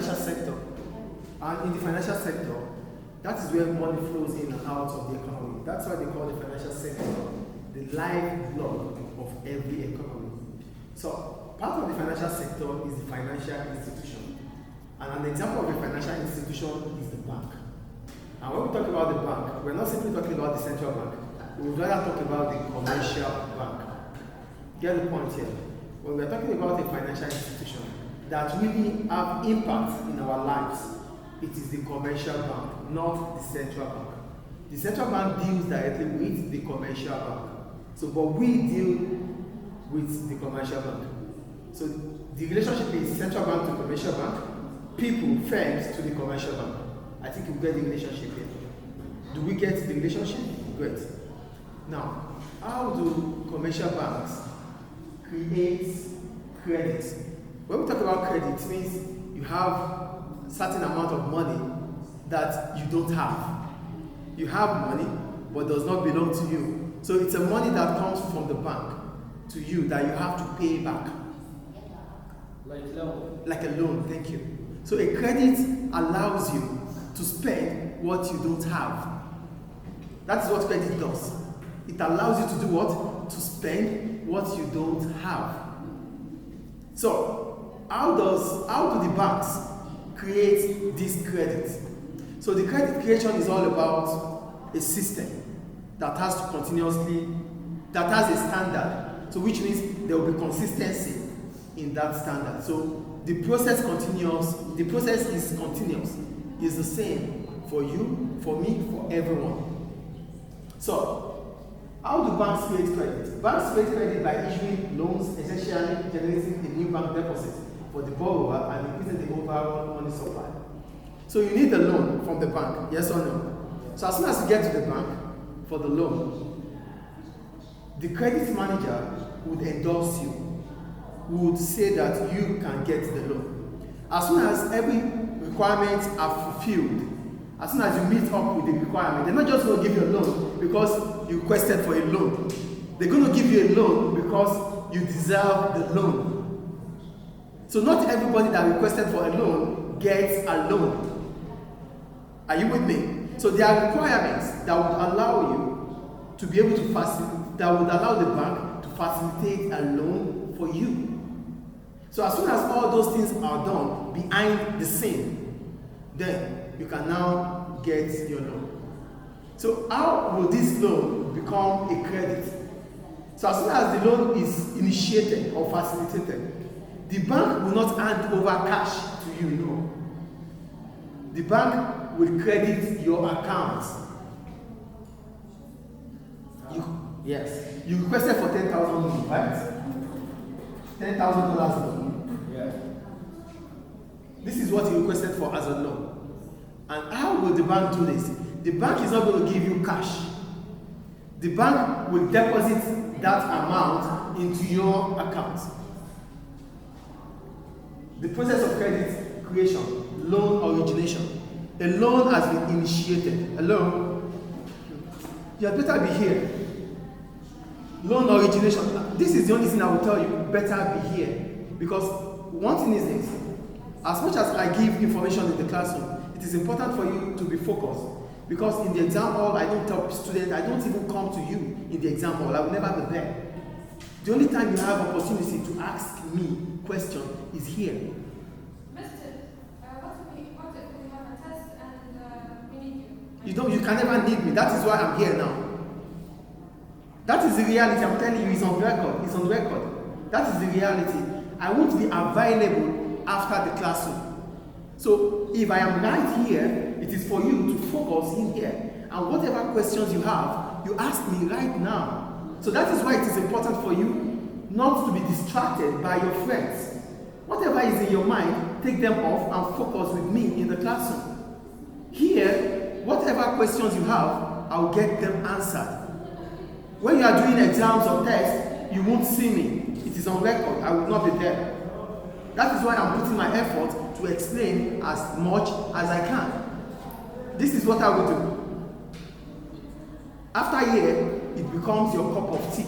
financial sector. And in the financial sector, that is where money flows in and out of the economy. That's why they call the financial sector the lifeblood of every economy. So, part of the financial sector is the financial institution. And an example of a financial institution is the bank. And when we talk about the bank, we're not simply talking about the central bank. We would rather talk about the commercial bank. Get the point here. When we're talking about a financial institution that really have impact in our lives, it is the commercial bank, not the central bank. The central bank deals directly with the commercial bank. So, but we deal with the commercial bank. So, the relationship is central bank to commercial bank, people, firms to the commercial bank. I think you get the relationship here. Do we get the relationship? Great. Now, how do commercial banks create credit? When we talk about credit, it means you have a certain amount of money that you don't have. You have money, but does not belong to you. So it's a money that comes from the bank to you that you have to pay back. Like a loan. Like a loan, thank you. So a credit allows you to spend what you don't have. That is what credit does. It allows you to do what? To spend what you don't have. So, how do the banks create this credit? So the credit creation is all about a system that has to continuously, that has a standard. So which means there will be consistency in that standard. So the process continues, the process is continuous. It's the same for you, for me, for everyone. So, how do banks create credit? Banks create credit by issuing loans, essentially generating a new bank deposit for the borrower and increasing the overall money supply. So you need a loan from the bank, yes or no? So as soon as you get to the bank for the loan, the credit manager would endorse you, would say that you can get the loan. As soon as every requirements are fulfilled, as soon as you meet up with the requirement, they're not just going to give you a loan because you requested for a loan. They're going to give you a loan because you deserve the loan. So not everybody that requested for a loan gets a loan. Are you with me? So there are requirements that would allow you to be able to that would allow the bank to facilitate a loan for you. So as soon as all those things are done behind the scene, then you can now get your loan. So how will this loan become a credit? So as soon as the loan is initiated or facilitated, the bank will not hand over cash to you, no. The bank will credit your account. You requested for 10,000 loan, right? $10,000 loan. Yeah. This is what you requested for as a loan. And how will the bank do this? The bank is not going to give you cash. The bank will deposit that amount into your account. The process of credit creation, loan origination. A loan has been initiated. A loan, you had better be here. Loan origination. This is the only thing I will tell you, better be here. Because one thing is this, as much as I give information in the classroom, it is important for you to be focused. Because in the exam hall, I don't tell students, I don't even come to you in the exam hall. I will never be there. The only time you have opportunity to ask me question is here. Mister, what if we have a test and we need you? You can never need me. That is why I'm here now. That is the reality. I'm telling you, it's on record. It's on record. That is the reality. I won't be available after the classroom. So if I am right here, it is for you to focus in here. And whatever questions you have, you ask me right now. So that is why it is important for you not to be distracted by your friends. Whatever is in your mind, take them off and focus with me in the classroom. Here, whatever questions you have, I'll get them answered. When you are doing exams or tests, you won't see me. It is on record. I will not be there. That is why I'm putting my effort to explain as much as I can. This is what I will do. After here, it becomes your cup of tea.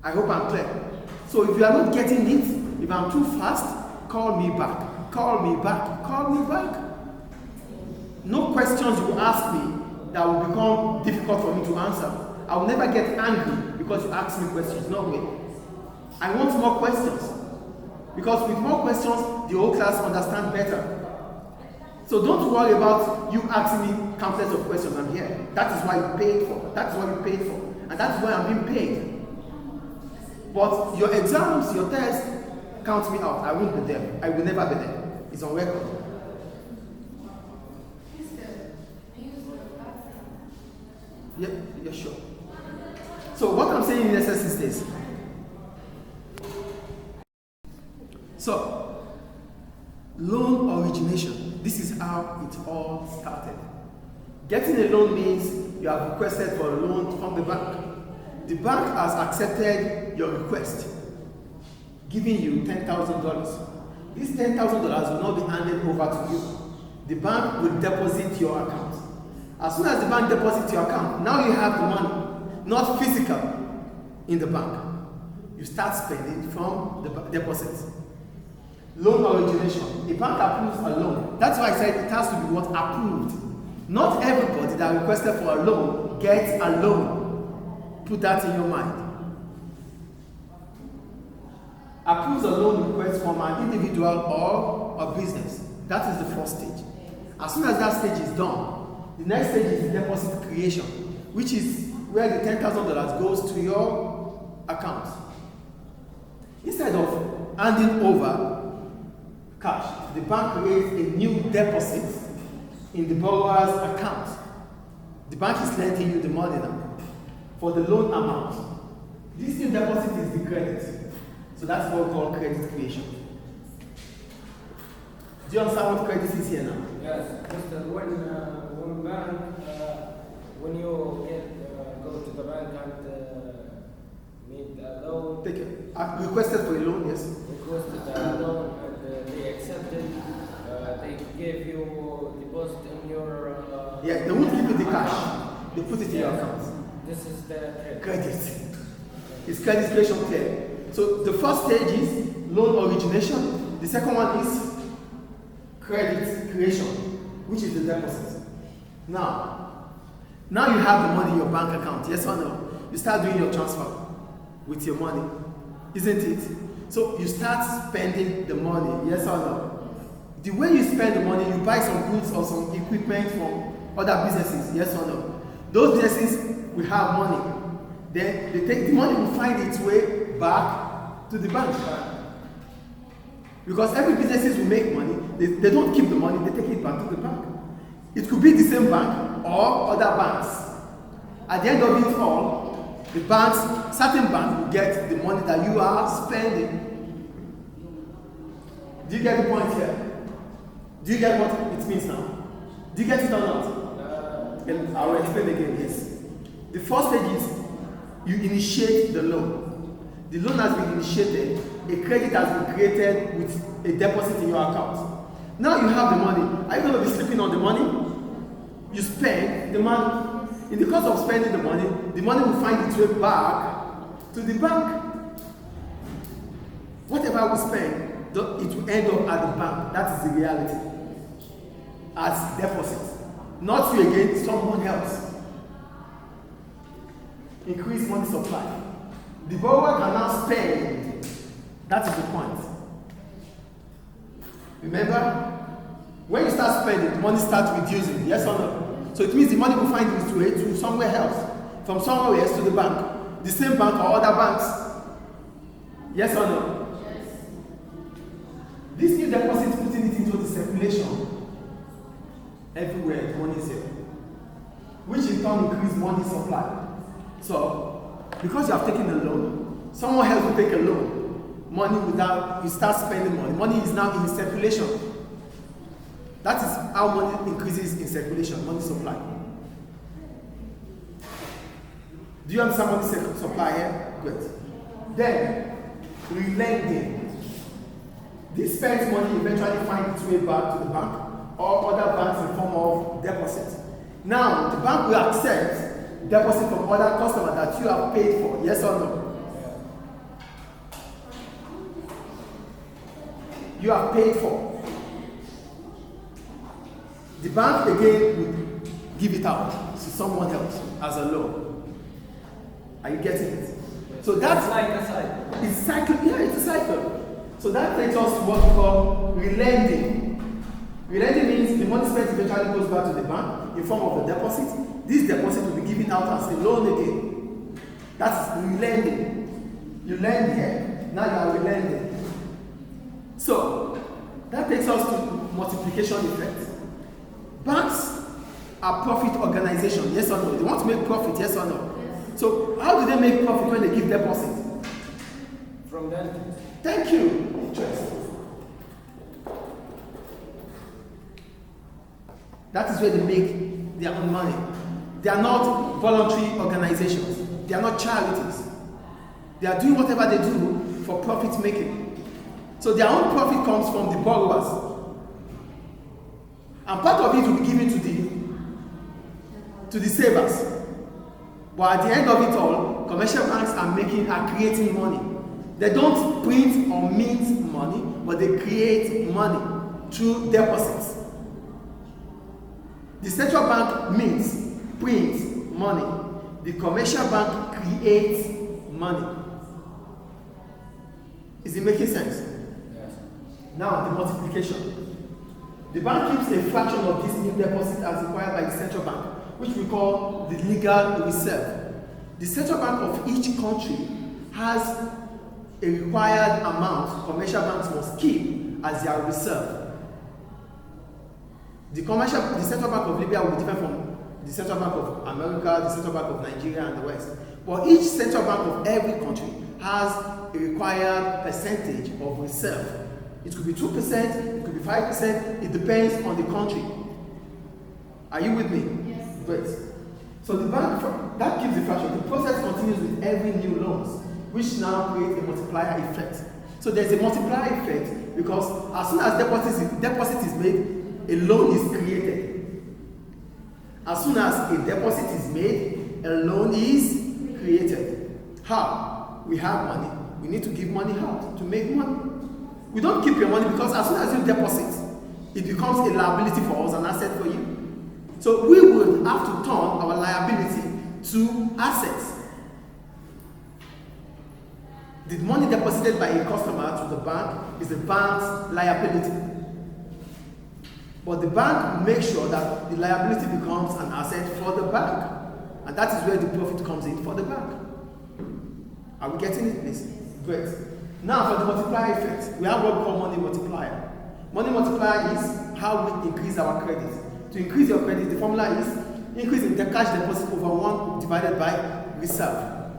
I hope I'm clear. So if you are not getting it, if I'm too fast, call me back. call me back. Call me back. No questions you ask me that will become difficult for me to answer. I will never get angry because you ask me questions. No way. I want more questions. Because with more questions, the whole class understand better. So don't worry about you asking me countless of questions. I'm here. That is why you paid for. That is what you paid for. And that is why I'm being paid. But your exams, your tests, count me out. I won't be there. I will never be there. It's on record. Yeah, sure. So what I'm saying in essence is this. So, loan origination. This is how it all started. Getting a loan means you have requested for a loan from the bank. The bank has accepted your request, giving you $10,000. This $10,000 will not be handed over to you. The bank will deposit your account. As soon as the bank deposits your account, now you have the money, not physical, in the bank. You start spending from the deposit. Loan origination. A bank approves a loan. That's why I said it has to be what approved. Not everybody that requested for a loan gets a loan. Put that in your mind. Approves a loan request from an individual or a business. That is the first stage. As soon as that stage is done, the next stage is the deposit creation, which is where the $10,000 goes to your account. Instead of handing over cash, the bank creates a new deposit in the borrower's account. The bank is lending you the money now for the loan amount. This new deposit is the credit. So that's what we call credit creation. Do you understand what credit is here now? Yes, Mr. When bank, when you go to the bank and need a loan, Take it. Requested for a loan, yes. requested a loan and they accepted, they gave you deposit in your Yeah, they won't give you the cash. They put it in your account. This is the credit. Credit. It's credit creation clear. So the first stage is loan origination. The second one is credit creation, which is the deposit. Now you have the money in your bank account, yes or no? You start doing your transfer with your money, isn't it? So you start spending the money, yes or no? The way you spend the money, you buy some goods or some equipment from other businesses, yes or no? Those businesses will have money. Then they take the money, will find its way back to the bank. Because every businesses will make money, they don't keep the money, they take it back to the bank. It could be the same bank or other banks. At the end of it all, the banks, certain banks will get the money that you are spending. Do you get the point here? Do you get what it means now? Do you get it or not? I will explain again, yes. The first stage is you initiate the loan. The loan has been initiated, a credit has been created with a deposit in your account. Now you have the money. Are you going to be sleeping on the money? You spend the money. In the course of spending the money will find its way back to the bank. Whatever we spend, it will end up at the bank. That is the reality. As deposit. Not you again, someone else. Increase money supply. The borrower can now spend. That is the point. Remember? When you start spending, the money starts reducing. Yes or no? So it means the money will find its way to somewhere else. From somewhere else to the bank. The same bank or other banks. Yes or no? Yes. This new deposit putting it into the circulation. Everywhere the money is here. Which in turn increase money supply. So, because you have taken a loan, someone else will take a loan. Money without, you start spending money. Money is now in circulation. That is how money increases in circulation, money supply. Do you understand money supply here? Good. Then, relending. This spent money eventually finds its way back to the bank or other banks in form of deposit. Now, the bank will accept deposit from other customers that you have paid for, yes or no? You have paid for. The bank again would give it out to someone else as a loan. Are you getting it? So that's like a cycle. it's cycle. Yeah, it's a cycle. So that takes us to what we call relending. Relending means the money spent eventually goes back to the bank in form of a deposit. This deposit will be given out as a loan again. That's relending. You lend here, now you are relending. So that takes us to multiplication effect. Banks are profit organization, yes or no? They want to make profit, yes or no? Yes. So how do they make profit when they give deposit? From that. Thank you. Interest. That is where they make their own money. They are not voluntary organizations. They are not charities. They are doing whatever they do for profit making. So their own profit comes from the borrowers. And part of it will be given to the savers. But at the end of it all, commercial banks are creating money. They don't print or mint money, but they create money through deposits. The central bank prints money. The commercial bank creates money. Is it making sense? Yes. Now, the multiplication. The bank keeps a fraction of this new deposit as required by the central bank, which we call the legal reserve. The central bank of each country has a required amount commercial banks must keep as their reserve. The central bank of Libya will be different from the central bank of America, the central bank of Nigeria, and the West. But each central bank of every country has a required percentage of reserve. It could be 2%, it could be 5%, it depends on the country. Are you with me? Yes. Great. So the bank, that gives the fraction. The process continues with every new loans, which now creates a multiplier effect. So there's a multiplier effect because as soon as deposit is made, a loan is created. As soon as a deposit is made, a loan is created. How? We have money. We need to give money out to make money. We don't keep your money because as soon as you deposit, it becomes a liability for us, an asset for you. So we would have to turn our liability to assets. The money deposited by a customer to the bank is the bank's liability. But the bank will make sure that the liability becomes an asset for the bank. And that is where the profit comes in for the bank. Are we getting it, please? Great. Now for the multiplier effect, we have what we call money multiplier. Money multiplier is how we increase our credit. To increase your credit, the formula is increase in the cash deposit over 1 divided by reserve.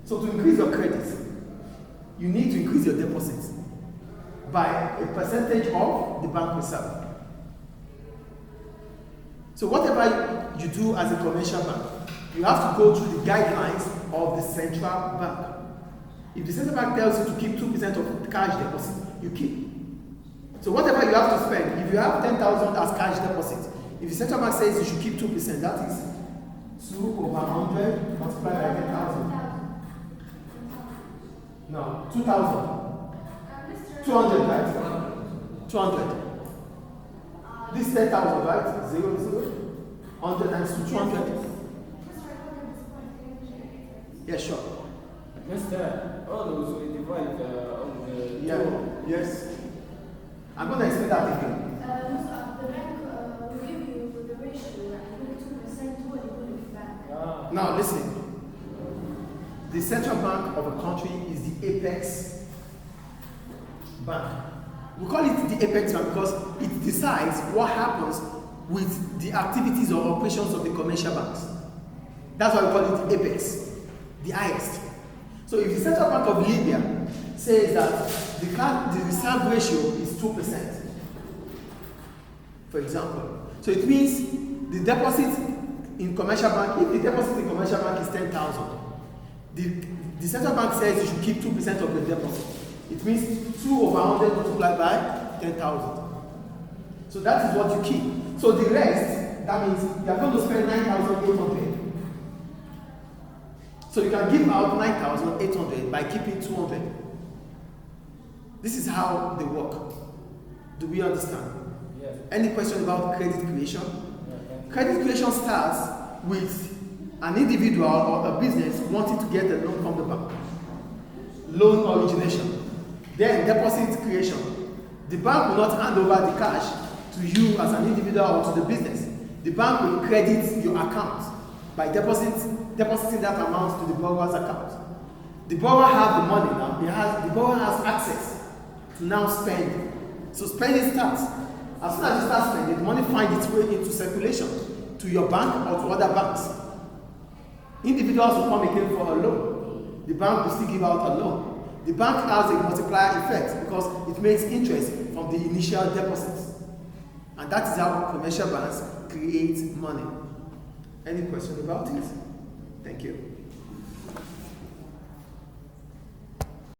So to increase your credit, you need to increase your deposit by a percentage of the bank reserve. So whatever you do as a commercial bank, you have to go through the guidelines of the central bank. If the central bank tells you to keep 2% of cash deposit, you keep. So whatever you have to spend, if you have 10,000 as cash deposit, if the central bank says you should keep 2%, that is 2 over 100 multiplied by 10,000. No, 2,000. 200, right? 200. This 10,000, right? 0, 0. 100 times 200. Yeah, sure. Mr. Always we divide on the two. Yes. I'm going to explain that again. The bank will give you the ratio, like 22% what you put in the bank. Now listen. The central bank of a country is the apex bank. We call it the apex bank because it decides what happens with the activities or operations of the commercial banks. That's why we call it the apex, the highest. So if the central bank of Libya says that the reserve ratio is 2%, for example, so it means the deposit in commercial bank, if the deposit in commercial bank is 10,000, the central bank says you should keep 2% of the deposit. It means 2 over 100 multiplied by 10,000. So that is what you keep. So the rest, that means you are going to spend 9,800. So you can give out 9,800 by keeping 200. This is how they work. Do we understand? Yes. Any question about credit creation? Yeah, thank you. Credit creation starts with an individual or a business wanting to get a loan from the bank. Loan origination. Then deposit creation. The bank will not hand over the cash to you as an individual or to the business. The bank will credit your account by depositing that amount to the borrower's account. The borrower has the money now. The borrower has access to now spend. So spending starts. As soon as you start spending, the money finds its way into circulation to your bank or to other banks. Individuals will come again for a loan. The bank will still give out a loan. The bank has a multiplier effect because it makes interest from the initial deposits. And that is how commercial banks create money. Any question about it? Thank you.